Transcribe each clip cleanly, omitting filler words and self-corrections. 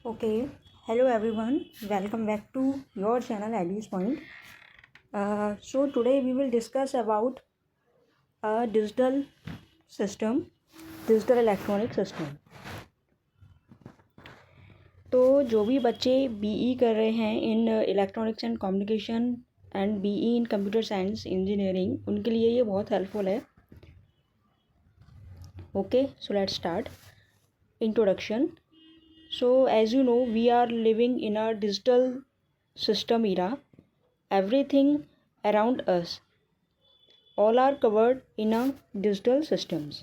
Okay, hello everyone, welcome back to your channel Alice Point. So today we will discuss about a digital system, digital electronic system. तो जो भी बच्चे be कर रहे हैं in electronics and communication and BE in computer science engineering, उनके लिए ये बहुत हेल्पफुल है. Okay, so let's start. Introduction. So as you know, we are living in a digital system era. Everything around us, all are covered in a digital systems.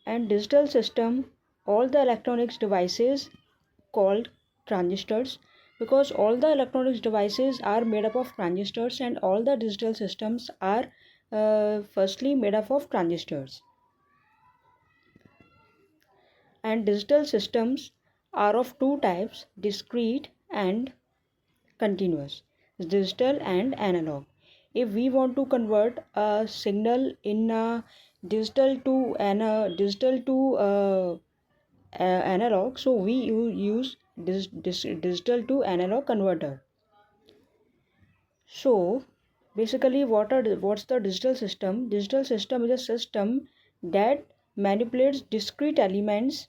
And digital system, all the electronics devices called transistors, because all the electronics devices are made up of transistors, and all the digital systems are firstly made up of transistors. And digital systems are of two types, discrete and continuous, digital and analog. If we want to convert a signal in a digital to analog, so we use this digital to analog converter. So basically, what's the digital system? Digital system is a system that manipulates discrete elements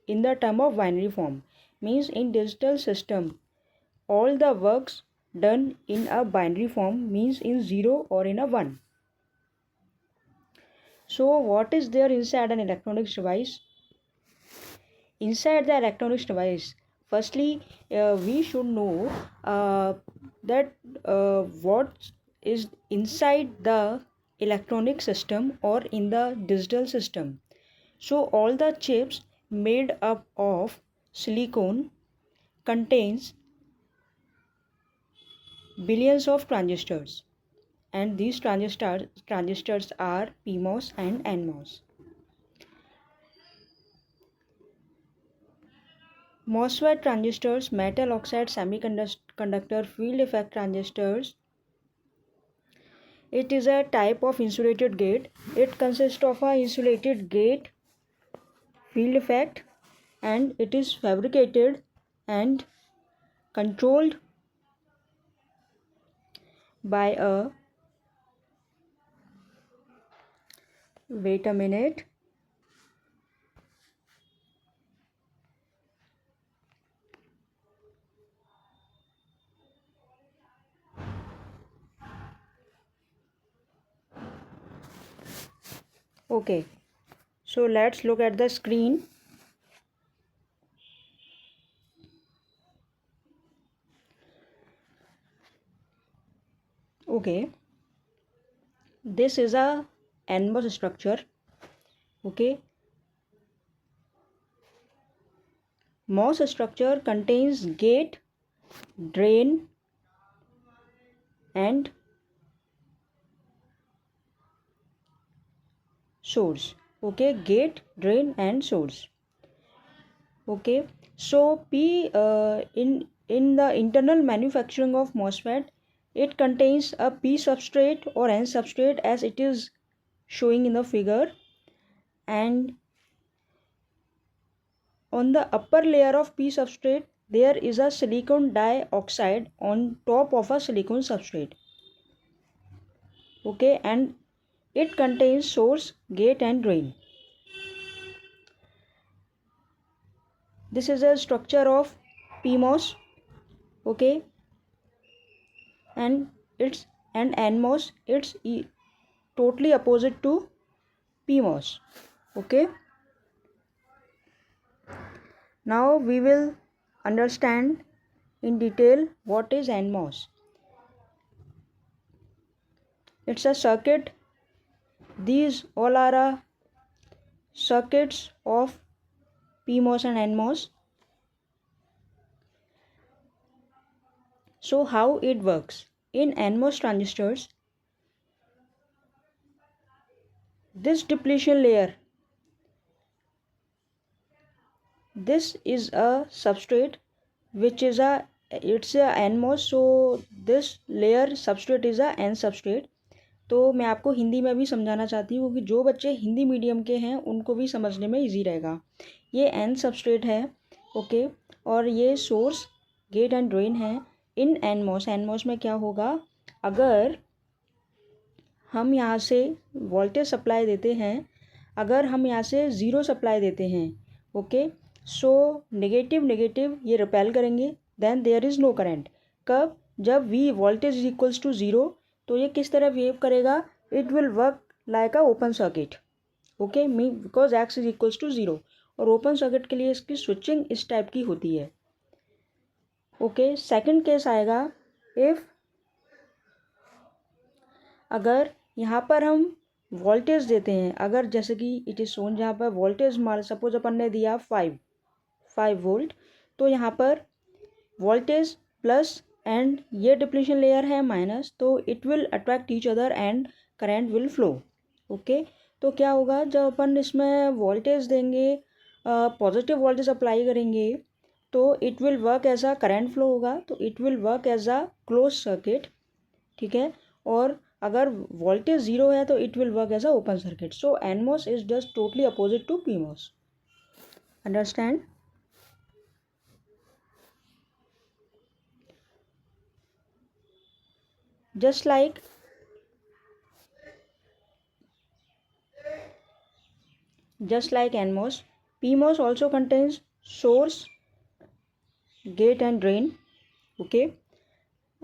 in the term of binary form. Means in digital system, all the works done in a binary form, means in 0 or in a 1. So what is there inside an electronics device? Inside the electronics device, firstly we should know that what is inside the electronic system or in the digital system. So all the chips made up of silicon contains billions of transistors, and these transistors are PMOS and NMOS. MOSFET transistors, metal oxide semiconductor field effect transistors. It is a type of insulated gate. It consists of a insulated gate, field effect, and it is fabricated and controlled by a, wait a minute, okay, so let's look at the screen. Okay, this is a NMOS structure. Okay, MOS structure contains gate, drain and source. Okay, gate, drain and source. Okay, so in the internal manufacturing of MOSFET, it contains a P substrate or N substrate as it is showing in the figure, and on the upper layer of P substrate there is a silicon dioxide on top of a silicon substrate. Okay, and it contains source, gate and drain. This is a structure of PMOS. Okay, and NMOS, it's totally opposite to PMOS. Okay, now we will understand in detail what is NMOS. It's a circuit. These all are circuits of PMOS and NMOS. So how it works? In NMOS transistors, this depletion layer, this is a substrate which is it's a NMOS, so this layer substrate is a N substrate, तो मैं आपको हिंदी में भी समझाना चाहती हूँ कि जो बच्चे हिंदी मीडियम के हैं उनको भी समझने में ईजी रहेगा। ये एन सबस्ट्रेट है, ओके, और ये सोर्स गेट एंड ड्रेन है। इन एनमॉस, एनमॉस में क्या होगा, अगर हम यहाँ से वोल्टेज सप्लाई देते हैं, अगर हम यहाँ से ज़ीरो सप्लाई देते हैं, ओके, सो नेगेटिव नेगेटिव ये रिपेल करेंगे, then there is no current. कब, जब V voltage is equals to zero, तो ये किस तरह बिहेव करेगा, it will work like a open circuit, okay, me because X is equals to zero. और ओपन सर्किट के लिए इसकी स्विचिंग इस टाइप की होती है, ओके। सेकंड केस आएगा, इफ़ अगर यहाँ पर हम वोल्टेज देते हैं, अगर जैसे कि इट इज़ शोन, जहाँ पर वोल्टेज मान सपोज अपन ने दिया 5 वोल्ट, तो यहाँ पर वोल्टेज प्लस एंड ये डिप्लीशन लेयर है माइनस, तो it will attract each other and current will flow, okay. तो क्या होगा, जब अपन इसमें वोल्टेज देंगे, पॉजिटिव वोल्टेज अप्लाई करेंगे, तो it will work as a current flow होगा, तो it will work as a close circuit, ठीक है। और अगर वोल्टेज ज़ीरो है तो it will work as a open circuit. So NMOS is just totally opposite to PMOS, understand. just like NMOS, PMOS also contains source, gate and drain, okay.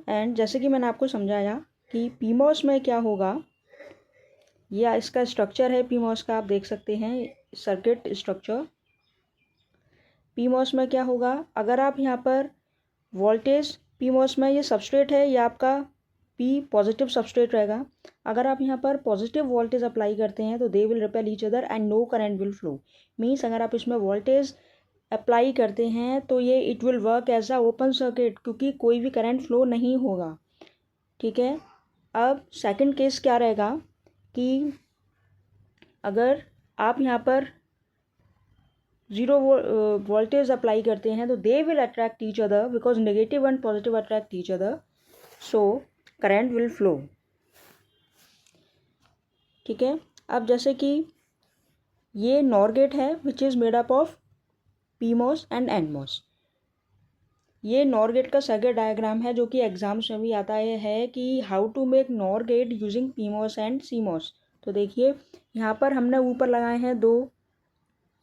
And जैसे कि मैंने आपको समझाया कि PMOS में क्या होगा, या इसका स्ट्रक्चर है PMOS का, आप देख सकते हैं सर्किट स्ट्रक्चर। PMOS में क्या होगा, अगर आप यहाँ पर वोल्टेज, PMOS में ये सबस्ट्रेट है, ये आपका P पॉजिटिव सबस्ट्रेट रहेगा। अगर आप यहाँ पर पॉजिटिव वोल्टेज अप्लाई करते हैं तो they will repel each other and no current will flow. Means अगर आप इसमें वोल्टेज अप्लाई करते हैं तो ये it will work as a open circuit, क्योंकि कोई भी करंट फ्लो नहीं होगा, ठीक है। अब सेकंड केस क्या रहेगा कि अगर आप यहाँ पर ज़ीरो वोल्टेज अप्लाई करते हैं तो they will attract each other, because negative and positive attract each other, so current will flow, ठीक है। अब जैसे कि ये नॉर गेट है which is made up of PMOS and NMOS. ये नॉर गेट का सर्किट डायग्राम है जो कि एग्जाम्स में भी आता है कि how to make NOR gate using PMOS and CMOS. तो देखिए यहाँ पर हमने ऊपर लगाए हैं दो,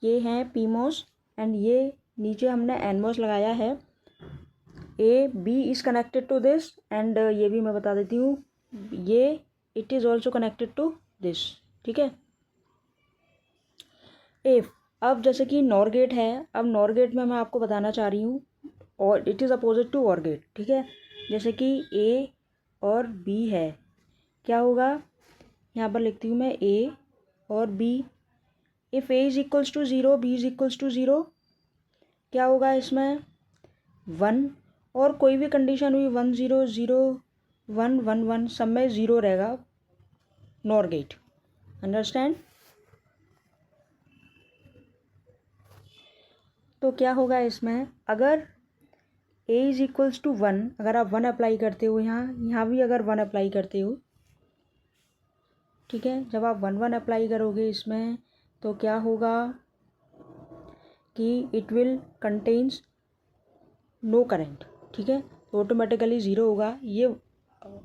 ये हैं पीमॉस एंड ये नीचे हमने एनमॉस लगाया है। A B is connected to this and ये भी मैं बता देती हूँ, ये it is also connected to this, ठीक है। इफ़, अब जैसे कि नॉर गेट है, अब नॉर गेट में मैं आपको बताना चाह रही हूँ, और इट इज़ अपोजिट टू और गेट, ठीक है। जैसे कि ए और बी है, क्या होगा, यहाँ पर लिखती हूँ मैं ए और B. If A is equals to zero, B is equals to zero, क्या होगा इसमें 1, और कोई भी कंडीशन हुई 1 0 0 1 1 1 सब में 0 रहेगा नॉर गेट, अंडरस्टैंड। तो क्या होगा इसमें, अगर ए इज़ इक्वल्स टू 1, अगर आप 1 अप्लाई करते हो, यहाँ भी अगर 1 अप्लाई करते हो, ठीक है, जब आप 1 1 अप्लाई करोगे इसमें तो क्या होगा कि it will contains no current, ठीक है, तो ऑटोमेटिकली ज़ीरो होगा। ये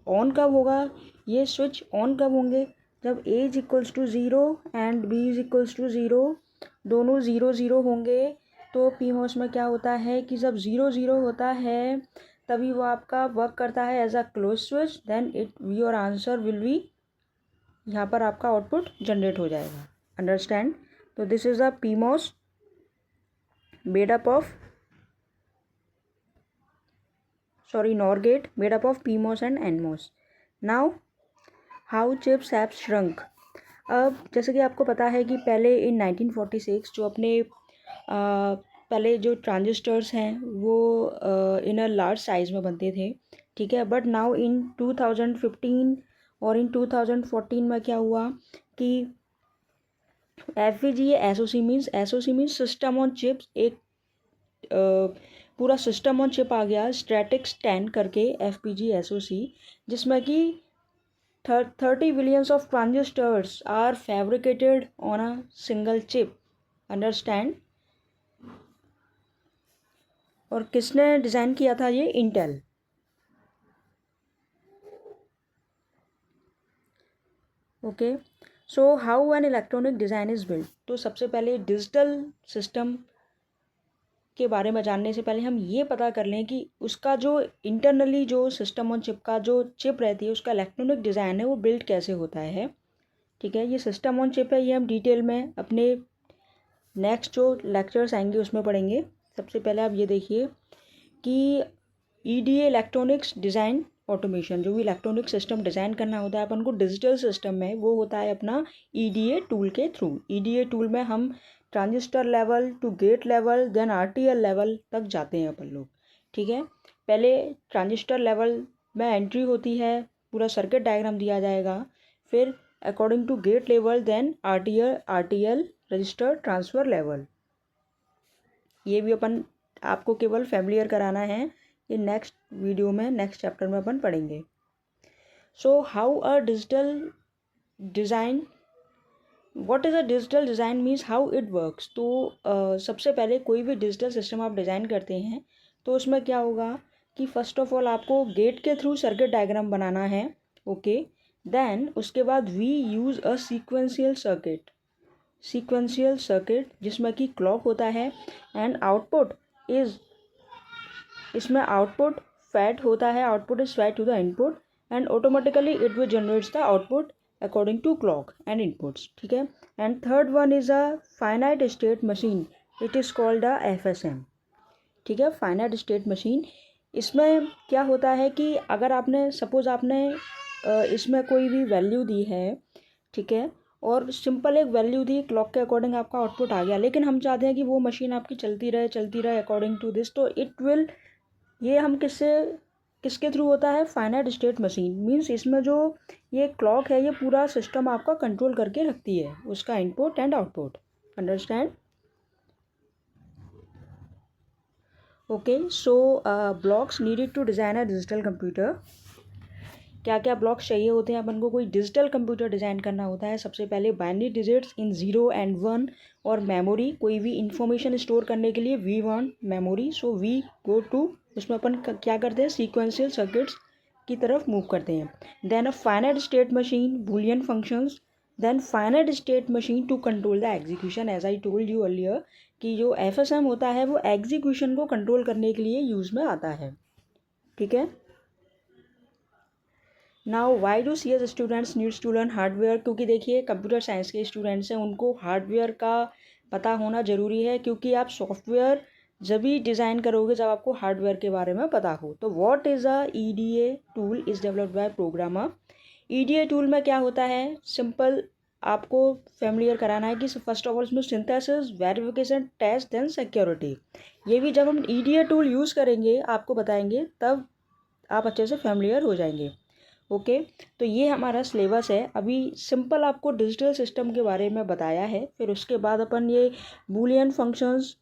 ऑन कब होगा, ये स्विच ऑन कब होंगे, जब A is equals to zero and B is equals to zero, दोनों 0 0 होंगे। तो पीमॉस में क्या होता है कि जब 0 0 होता है तभी वो आपका वर्क करता है as a close switch, then it your answer will be, यहाँ पर आपका आउटपुट जनरेट हो जाएगा, अंडरस्टैंड। तो this is a PMOS made up of NOR gate made up of PMOS and NMOS. Now how chips have shrunk. अब जैसे कि आपको पता है कि पहले इन 1946 जो अपने पहले जो ट्रांजिस्टर्स हैं वो इन अ लार्ज साइज़ में बनते थे, ठीक है। बट नाउ इन 2015 और इन 2014 में क्या हुआ कि FPGA SoC means system on chips, एक पूरा सिस्टम ऑन चिप आ गया स्ट्रैटिक्स 10 करके FPGA SoC, जिसमें कि 30 billions of transistors are fabricated on a single chip. Understand? और किसने डिज़ाइन किया था ये? Intel. Okay, so how an electronic design is build. तो सबसे पहले डिजिटल सिस्टम के बारे में जानने से पहले हम ये पता कर लें कि उसका जो इंटरनली जो सिस्टम ऑन चिप का जो चिप रहती है उसका इलेक्ट्रॉनिक डिज़ाइन है वो बिल्ड कैसे होता है. ठीक है, ये सिस्टम ऑन चिप है, ये हम डिटेल में अपने नेक्स्ट जो लेक्चर्स आएंगे उसमें पढ़ेंगे. सबसे पहले आप ये देखिए कि EDA इलेक्ट्रॉनिक्स डिज़ाइन ऑटोमेशन, जो भी इलेक्ट्रॉनिक सिस्टम डिज़ाइन करना होता है अपन को डिजिटल सिस्टम में, वो होता है अपना EDA टूल के थ्रू. EDA टूल में हम transistor level to gate level then RTL level तक जाते हैं अपन लोग. ठीक है, पहले ट्रांजिस्टर लेवल में एंट्री होती है, पूरा सर्किट डायग्राम दिया जाएगा, फिर according to gate level then RTL register transfer level. ये भी अपन आपको केवल फैमिलियर कराना है, ये नेक्स्ट वीडियो में नेक्स्ट चैप्टर में अपन पढ़ेंगे. So how a digital design, what is a digital design means how it works. तो सबसे पहले कोई भी डिजिटल सिस्टम आप डिज़ाइन करते हैं तो उसमें क्या होगा कि फ़र्स्ट ऑफ ऑल आपको गेट के थ्रू सर्किट डायग्राम बनाना है. ओके, देन उसके बाद we use a sequential circuit जिसमें कि क्लॉक होता है एंड आउटपुट इज़, इसमें आउटपुट फैड होता है, output is fed to the input and automatically it will generates the output according to clock and inputs. ठीक है, and third one is a finite state machine, it is called a FSM. ठीक है, finite state machine. इसमें क्या होता है कि अगर आपने सपोज़ आपने इसमें कोई भी वैल्यू दी है, ठीक है, और सिंपल एक वैल्यू दी, क्लॉक के अकॉर्डिंग आपका आउटपुट आ गया, लेकिन हम चाहते हैं कि वो मशीन आपकी चलती रहे अकॉर्डिंग टू दिस, तो इट विल, ये हम किसके थ्रू होता है? Finite state machine. मीन्स इसमें जो ये क्लॉक है ये पूरा सिस्टम आपका कंट्रोल करके रखती है, उसका input and output. Understand? Okay, so blocks needed to design a digital computer. क्या क्या ब्लॉक्स चाहिए होते हैं अपन को कोई डिजिटल कंप्यूटर डिज़ाइन करना होता है? सबसे पहले बाइनरी डिजिट्स इन 0 and 1 और मेमोरी, कोई भी इंफॉर्मेशन स्टोर करने के लिए we want memory, so we go to, उसमें अपन क्या करते हैं? सीक्वेंशियल सर्किट्स की तरफ मूव करते हैं. Then a finite state machine, Boolean functions, then finite state machine to control the execution. As I told you earlier कि जो FSM होता है वो एग्जीक्यूशन को कंट्रोल करने के लिए यूज़ में आता है. ठीक है, now why do CS students needs to learn hardware. क्योंकि देखिए कंप्यूटर साइंस के स्टूडेंट्स हैं, उनको हार्डवेयर का पता होना ज़रूरी है, क्योंकि आप सॉफ्टवेयर जब भी डिज़ाइन करोगे जब आपको हार्डवेयर के बारे में पता हो. तो what is a EDA tool is developed by programmer. EDA tool में क्या होता है? सिंपल आपको फैमिलियर कराना है कि फर्स्ट ऑफ ऑल इसमें synthesis, verification, test, then security. ये भी जब हम EDA टूल यूज़ करेंगे आपको बताएंगे, तब आप अच्छे से फैमिलियर हो जाएंगे. ओके, तो ये हमारा सिलेबस है. अभी सिंपल आपको डिजिटल सिस्टम के बारे में बताया है, फिर उसके बाद अपन ये बूलियन फंक्शंस,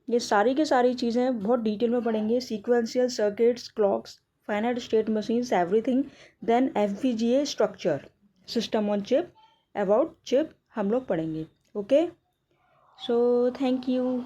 ये सारी की सारी चीज़ें बहुत डिटेल में पढ़ेंगे. Sequential circuits, clocks, finite state machines, everything. Then FPGA structure, system on chip, about chip हम लोग पढ़ेंगे. Okay, so thank you.